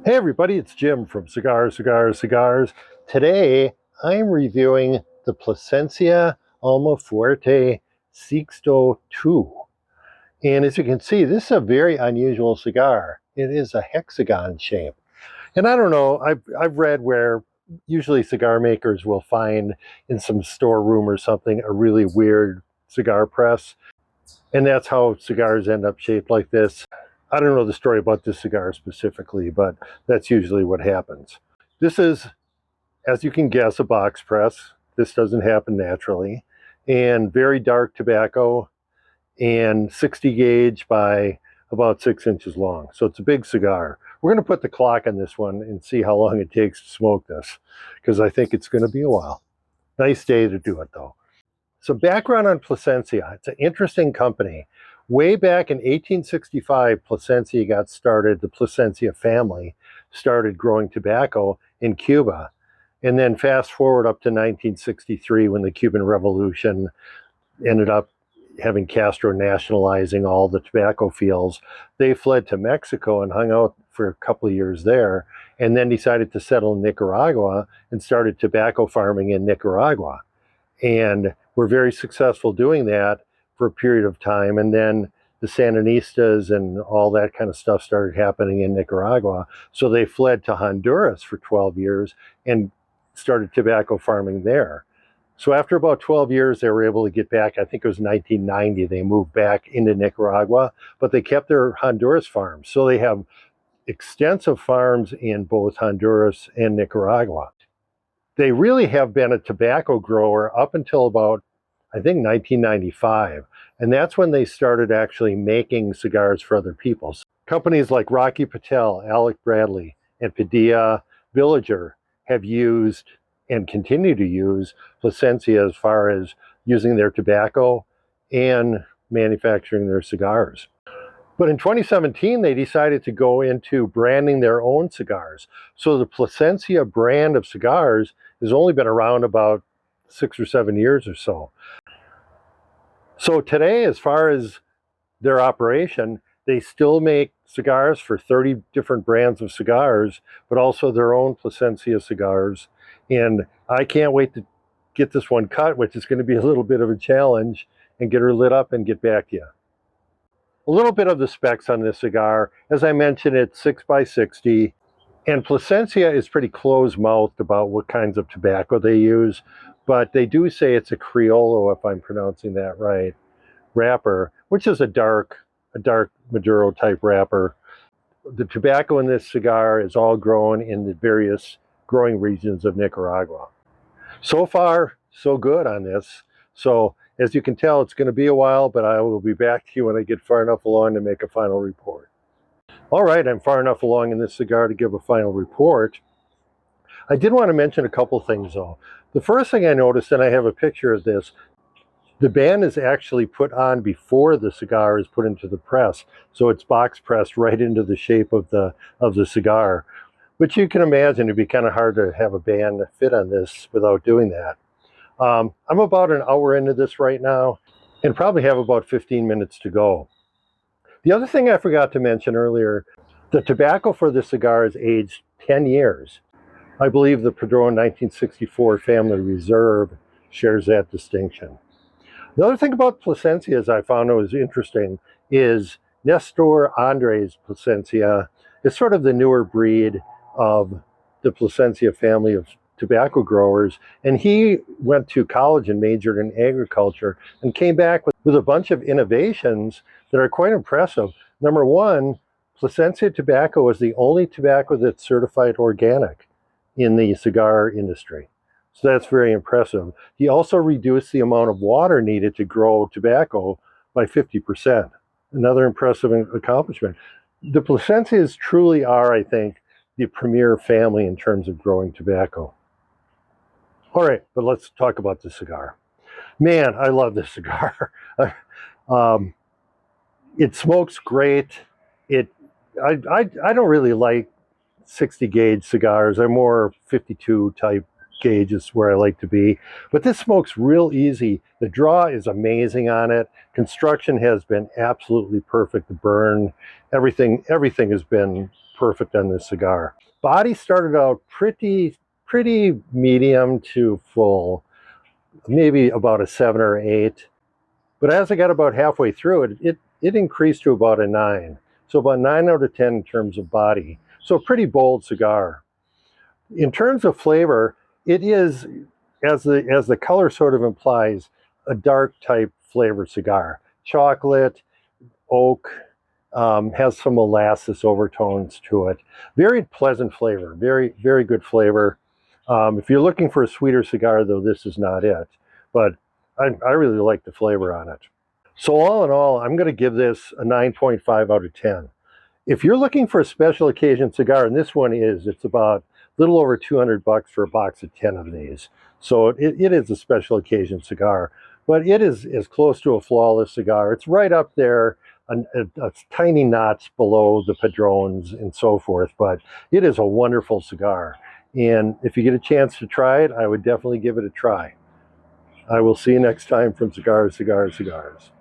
Hey everybody, it's Jim from Cigars. Today I'm reviewing the Plasencia Alma Fuerte Sixto 2. And as you can see, this is a very unusual cigar. It is a hexagon shape. And I don't know, I've read where usually cigar makers will find in some storeroom or something a really weird cigar press. And that's how cigars end up shaped like this. I don't know the story about this cigar specifically, but that's usually what happens. This is, as you can guess, a box press. This doesn't happen naturally. And very dark tobacco and 60 gauge by about 6 inches long. So it's a big cigar. We're going to put the clock on this one and see how long it takes to smoke this, because I think it's going to be a while. Nice day to do it though. So background on Plasencia, it's an interesting company. Way back in 1865, Plasencia got started, the Plasencia family started growing tobacco in Cuba. And then fast forward up to 1963 when the Cuban Revolution ended up having Castro nationalizing all the tobacco fields. They fled to Mexico and hung out for a couple of years there, and then decided to settle in Nicaragua and started tobacco farming in Nicaragua. And were very successful doing that for a period of time. And then the Sandinistas and all that kind of stuff started happening in Nicaragua. So they fled to Honduras for 12 years and started tobacco farming there. So after about 12 years, they were able to get back. I think it was 1990, they moved back into Nicaragua, but they kept their Honduras farms. So they have extensive farms in both Honduras and Nicaragua. They really have been a tobacco grower up until about, I think, 1995. And that's when they started actually making cigars for other people. Companies like Rocky Patel, Alec Bradley, and Padilla Villager have used and continue to use Plasencia as far as using their tobacco and manufacturing their cigars. But in 2017, they decided to go into branding their own cigars. So the Plasencia brand of cigars has only been around about 6 or 7 years or so. So today, as far as their operation, they still make cigars for 30 different brands of cigars, but also their own Plasencia cigars. And I can't wait to get this one cut, which is going to be a little bit of a challenge, and get her lit up and get back to you. A little bit of the specs on this cigar. As I mentioned, it's 6x60, and Plasencia is pretty closed-mouthed about what kinds of tobacco they use, but they do say it's a Criollo, if I'm pronouncing that right, wrapper, which is a dark Maduro type wrapper. The tobacco in this cigar is all grown in the various growing regions of Nicaragua. So far, so good on this. So as you can tell, it's going to be a while, but I will be back to you when I get far enough along to make a final report. All right, I'm far enough along in this cigar to give a final report. I did want to mention a couple things though. The first thing I noticed, and I have a picture of this, the band is actually put on before the cigar is put into the press. So it's box pressed right into the shape of the cigar. But you can imagine it'd be kind of hard to have a band fit on this without doing that. I'm about an hour into this right now and probably have about 15 minutes to go. The other thing I forgot to mention earlier, the tobacco for this cigar is aged 10 years. I believe the Padron 1964 Family Reserve shares that distinction. The other thing about Plasencia I found was interesting is Nestor Andres Plasencia is sort of the newer breed of the Plasencia family of tobacco growers, and he went to college and majored in agriculture and came back with a bunch of innovations that are quite impressive. Number one, Plasencia tobacco is the only tobacco that's certified organic in the cigar industry. So that's very impressive. He also reduced the amount of water needed to grow tobacco by 50%. Another impressive accomplishment. The Plasencias truly are, I think, the premier family in terms of growing tobacco. All right, but let's talk about the cigar. Man, I love this cigar. It smokes great. I don't really like 60 gauge cigars. I'm more 52 type gauge is where I like to be. But this smokes real easy. The draw is amazing on it. Construction has been absolutely perfect. The burn, everything has been perfect on this cigar. Body started out pretty medium to full, maybe about a 7 or 8. But as I got about halfway through it increased to about a 9. So about 9 out of 10 in terms of body. So a pretty bold cigar. In terms of flavor, it is, as the color sort of implies, a dark type flavor cigar. Chocolate, oak, has some molasses overtones to it. Very pleasant flavor, very good flavor. If you're looking for a sweeter cigar, though, this is not it. But I really like the flavor on it. So all in all, I'm going to give this a 9.5 out of 10. If you're looking for a special occasion cigar, and this one it's about a little over $200 for a box of 10 of these. So it is a special occasion cigar, but it is as close to a flawless cigar. It's right up there, a tiny notch below the Padrones and so forth, but it is a wonderful cigar. And if you get a chance to try it, I would definitely give it a try. I will see you next time from Cigars, Cigars, Cigars.